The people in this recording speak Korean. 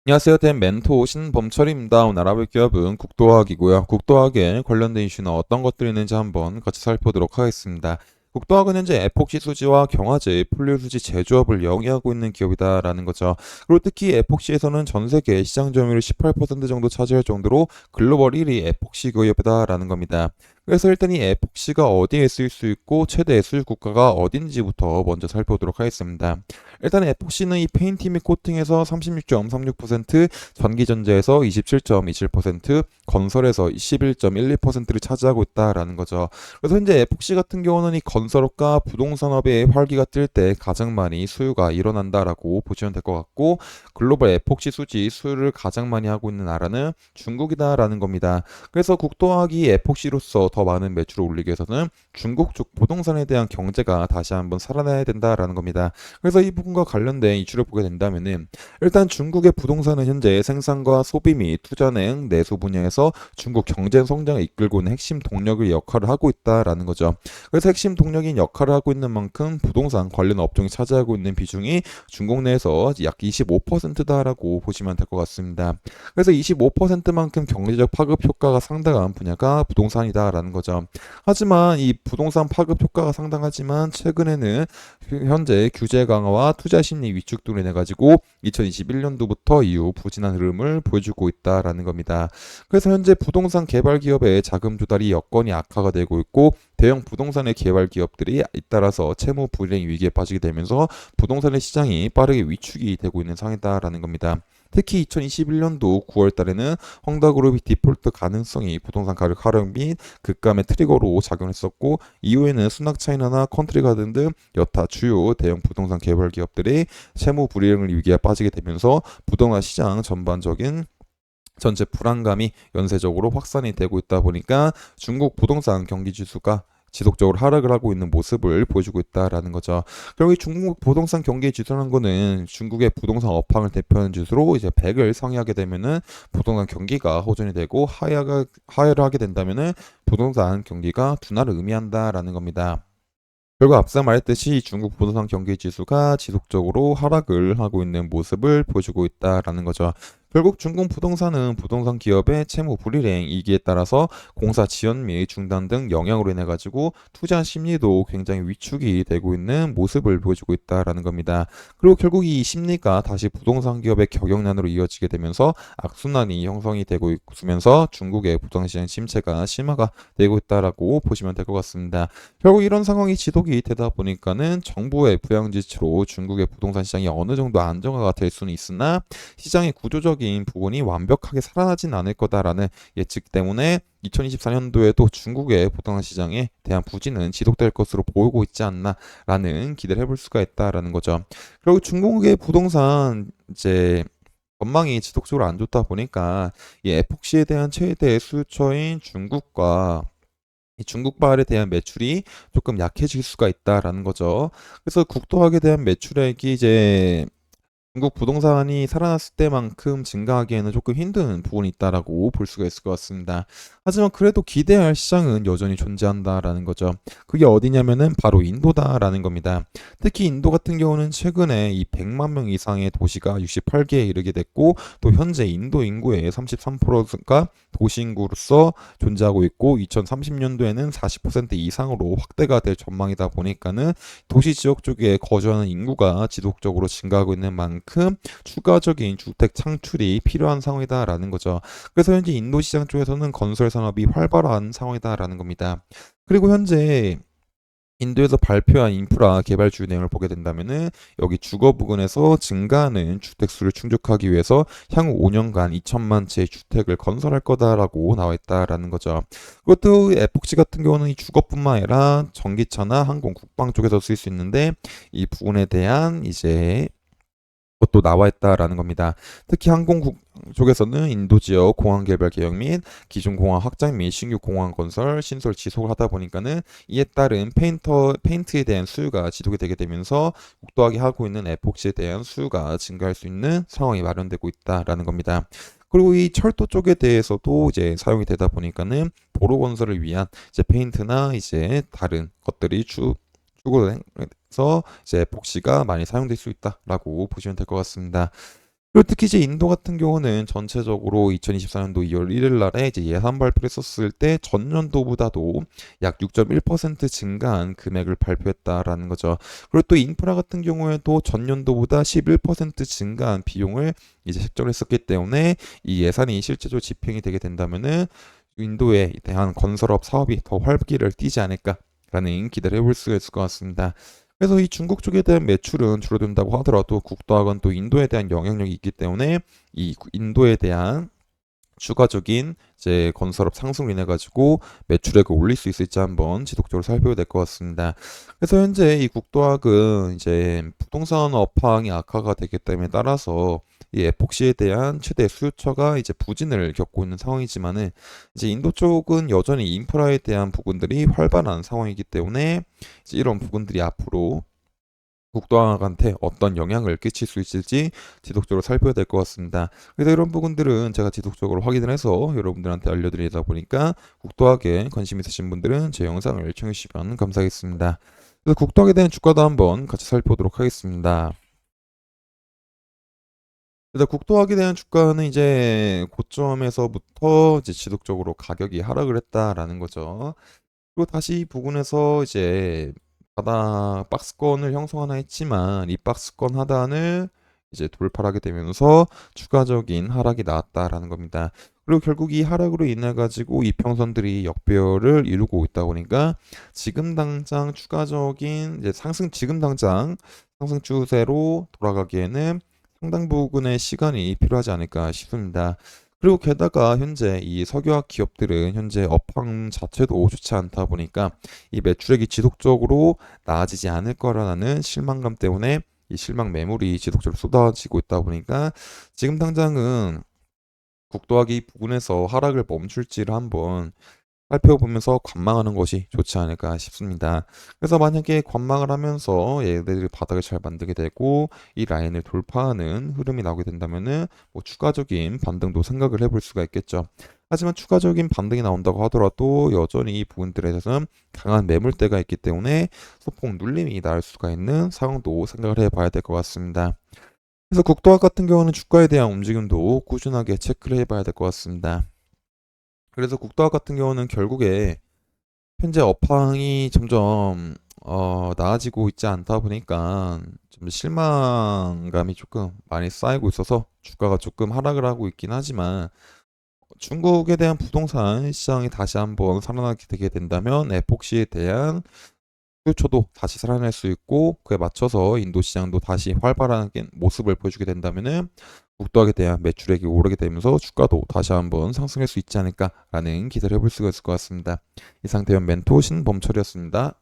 안녕하세요. 된 멘토 신범철입니다. 오늘 알아볼 기업은 국도화학이고요. 국도화학에 관련된 이슈나 어떤 것들이 있는지 한번 같이 살펴보도록 하겠습니다. 국도화학은 현재 에폭시 수지와 경화제, 폴리오 수지 제조업을 영위하고 있는 기업이다라는 거죠. 그리고 특히 에폭시에서는 전 세계 시장 점유율 18% 정도 차지할 정도로 글로벌 1위 에폭시 기업이다라는 겁니다. 그래서 일단 이 에폭시가 어디에 쓰일 수 있고 최대 수입 국가가 어딘지부터 먼저 살펴보도록 하겠습니다. 일단 에폭시는 이 페인트 및 코팅에서 36.36%, 전기전자에서 27.27%, 건설에서 11.12%를 차지하고 있다라는 거죠. 그래서 현재 에폭시 같은 경우는 이 건설업과 부동산업의 활기가 뜰 때 가장 많이 수요가 일어난다라고 보시면 될 것 같고, 글로벌 에폭시 수지 수요를 가장 많이 하고 있는 나라는 중국이다라는 겁니다. 그래서 국도화학이 에폭시로서 더 많은 매출을 올리기 위해서는 중국 쪽 부동산에 대한 경제가 다시 한번 살아나야 된다라는 겁니다. 그래서 이 부분과 관련된 이슈를 보게 된다면은 일단 중국의 부동산은 현재 생산과 소비 및 투자 등 내수 분야에서 중국 경제 성장을 이끌고 있는 핵심 동력의 역할을 하고 있다라는 거죠. 그래서 핵심 동력인 역할을 하고 있는 만큼 부동산 관련 업종이 차지하고 있는 비중이 중국 내에서 약 25%다라고 보시면 될 것 같습니다. 그래서 25%만큼 경제적 파급 효과가 상당한 분야가 부동산이다라는 거죠. 하지만 이 부동산 파급 효과가 상당하지만 최근에는 현재 규제 강화와 투자 심리 위축 등으로 인해 가지고 2021년도부터 이후 부진한 흐름을 보여주고 있다라는 겁니다. 그래서 현재 부동산 개발 기업의 자금 조달이 여건이 악화가 되고 있고 대형 부동산의 개발 기업들이 잇따라서 채무 불이행 위기에 빠지게 되면서 부동산의 시장이 빠르게 위축이 되고 있는 상황이다라는 겁니다. 특히 2021년도 9월 달에는 헝다그룹이 디폴트 가능성이 부동산 가격 하락 및 급감의 트리거로 작용했었고 이후에는 수낙차이나나 컨트리가든 등 여타 주요 대형 부동산 개발 기업들이 채무 불이행을 위기에 빠지게 되면서 부동산 시장 전반적인 전체 불안감이 연쇄적으로 확산이 되고 있다 보니까 중국 부동산 경기 지수가 지속적으로 하락을 하고 있는 모습을 보여주고 있다라는 거죠. 결국 이 중국 부동산 경기 지수라는 거는 중국의 부동산 업황을 대표하는 지수로 이제 100을 상회하게 되면은 부동산 경기가 호전이 되고 하회를 하게 된다면은 부동산 경기가 둔화를 의미한다라는 겁니다. 결국 앞서 말했듯이 중국 부동산 경기 지수가 지속적으로 하락을 하고 있는 모습을 보여주고 있다라는 거죠. 결국 중국 부동산은 부동산 기업의 채무 불이행 이기에 따라서 공사 지연 및 중단 등 영향으로 인해 가지고 투자 심리도 굉장히 위축이 되고 있는 모습을 보여주고 있다라는 겁니다. 그리고 결국 이 심리가 다시 부동산 기업의 경영난으로 이어지게 되면서 악순환이 형성이 되고 있으면서 중국의 부동산 시장 침체가 심화가 되고 있다라고 보시면 될 것 같습니다. 결국 이런 상황이 지속이 되다 보니까는 정부의 부양 지치로 중국의 부동산 시장이 어느 정도 안정화가 될 수는 있으나 시장의 구조적인 부분이 완벽하게 살아나진 않을 거다라는 예측 때문에 2024년도에도 중국의 부동산 시장에 대한 부진은 지속될 것으로 보이고 있지 않나라는 기대를 해볼 수가 있다라는 거죠. 그리고 중국의 부동산 이제 전망이 지속적으로 안 좋다 보니까 이 에폭시에 대한 최대 수요처인 중국과 이 중국발에 대한 매출이 조금 약해질 수가 있다라는 거죠. 그래서 국도학에 대한 매출액이 이제 중국 부동산이 살아났을 때만큼 증가하기에는 조금 힘든 부분이 있다라고 볼 수가 있을 것 같습니다. 하지만 그래도 기대할 시장은 여전히 존재한다라는 거죠. 그게 어디냐면은 바로 인도다라는 겁니다. 특히 인도 같은 경우는 최근에 이 100만 명 이상의 도시가 68개에 이르게 됐고 또 현재 인도 인구의 33%가 도시 인구로서 존재하고 있고 2030년도에는 40% 이상으로 확대가 될 전망이다 보니까는 도시 지역 쪽에 거주하는 인구가 지속적으로 증가하고 있는 만큼 추가적인 주택 창출이 필요한 상황이다라는 거죠. 그래서 현재 인도 시장 쪽에서는 건설 산업이 활발한 상황이다라는 겁니다. 그리고 현재 인도에서 발표한 인프라 개발주 내용을 보게 된다면은 여기 주거 부근에서 증가하는 주택 수를 충족하기 위해서 향후 5년간 2천만 채의 주택을 건설할 거다라고 나와 있다라는 거죠. 그것도 에폭시 같은 경우는 이 주거뿐만 아니라 전기차나 항공, 국방 쪽에서 쓸 수 있는데 이 부분에 대한 이제 것도 나와 있다라는 겁니다. 특히 항공국 쪽에서는 인도 지역 공항 개발 계획 및 기존 공항 확장 및 신규 공항 건설 신설 지속을 하다 보니까는 이에 따른 페인트에 대한 수요가 지속이 되게 되면서 국도하게 하고 있는 에폭시에 대한 수요가 증가할 수 있는 상황이 마련되고 있다라는 겁니다. 그리고 이 철도 쪽에 대해서도 이제 사용이 되다 보니까는 도로 건설을 위한 이제 페인트나 이제 다른 것들이 추구해서 이제 복시가 많이 사용될 수 있다라고 보시면 될 것 같습니다. 그리고 특히 이제 인도 같은 경우는 전체적으로 2024년도 2월 1일 날에 이제 예산 발표를 했었을 때 전년도보다도 약 6.1% 증가한 금액을 발표했다라는 거죠. 그리고 또 인프라 같은 경우에도 전년도보다 11% 증가한 비용을 이제 책정을 했었기 때문에 이 예산이 실제로 집행이 되게 된다면은 인도에 대한 건설업 사업이 더 활기를 띠지 않을까라는 기대를 해볼 수가 있을 것 같습니다. 그래서 이 중국 쪽에 대한 매출은 줄어든다고 하더라도 국토학은 또 인도에 대한 영향력이 있기 때문에 이 인도에 대한 추가적인 이제 건설업 상승으로 인해 가지고 매출액을 올릴 수 있을지 한번 지속적으로 살펴야 될 것 같습니다. 그래서 현재 이 국도학은 이제 부동산 업황이 악화가 되기 때문에 따라서 이 에폭시에 대한 최대 수요처가 이제 부진을 겪고 있는 상황이지만은 이제 인도 쪽은 여전히 인프라에 대한 부분들이 활발한 상황이기 때문에 이제 이런 부분들이 앞으로 국도학한테 어떤 영향을 끼칠 수 있을지 지속적으로 살펴야 될 것 같습니다. 그래서 이런 부분들은 제가 지속적으로 확인을 해서 여러분들한테 알려드리다 보니까 국도학에 관심 있으신 분들은 제 영상을 시청해 주시면 감사하겠습니다. 그래서 국도학에 대한 주가도 한번 같이 살펴보도록 하겠습니다. 일단 국도학에 대한 주가는 이제 고점에서부터 이제 지속적으로 가격이 하락을 했다라는 거죠. 그리고 다시 이 부근에서 이제 바닥 박스권을 형성하나 했지만 이 박스권 하단을 이제 돌파를 하게 되면서 추가적인 하락이 나왔다라는 겁니다. 그리고 결국 이 하락으로 인해 가지고 이평선들이 역배열을 이루고 있다 보니까 지금 당장 추가적인 이제 지금 당장 상승 추세로 돌아가기에는 상당 부분의 시간이 필요하지 않을까 싶습니다. 그리고 게다가 현재 이 석유화학 기업들은 현재 업황 자체도 좋지 않다 보니까 이 매출액이 지속적으로 나아지지 않을 거라는 실망감 때문에 이 실망 매물이 지속적으로 쏟아지고 있다 보니까 지금 당장은 국도학이 부근에서 하락을 멈출지를 한번 살펴보면서 관망하는 것이 좋지 않을까 싶습니다. 그래서 만약에 관망을 하면서 얘네들이 바닥을 잘 만들게 되고 이 라인을 돌파하는 흐름이 나오게 된다면은 뭐 추가적인 반등도 생각을 해볼 수가 있겠죠. 하지만 추가적인 반등이 나온다고 하더라도 여전히 이 부분들에 대해서는 강한 매물대가 있기 때문에 소폭 눌림이 날 수가 있는 상황도 생각을 해봐야 될 것 같습니다. 그래서 국도학 같은 경우는 주가에 대한 움직임도 꾸준하게 체크를 해봐야 될 것 같습니다. 그래서 국도학 같은 경우는 결국에 현재 업황이 점점 나아지고 있지 않다 보니까 좀 실망감이 조금 많이 쌓이고 있어서 주가가 조금 하락을 하고 있긴 하지만 중국에 대한 부동산 시장이 다시 한번 살아나게 되게 된다면 에폭시에 대한 수요처도 다시 살아날 수 있고 그에 맞춰서 인도 시장도 다시 활발한 모습을 보여주게 된다면은 국도학에 대한 매출액이 오르게 되면서 주가도 다시 한번 상승할 수 있지 않을까라는 기대를 해볼 수가 있을 것 같습니다. 이상 대현 멘토 신범철이었습니다.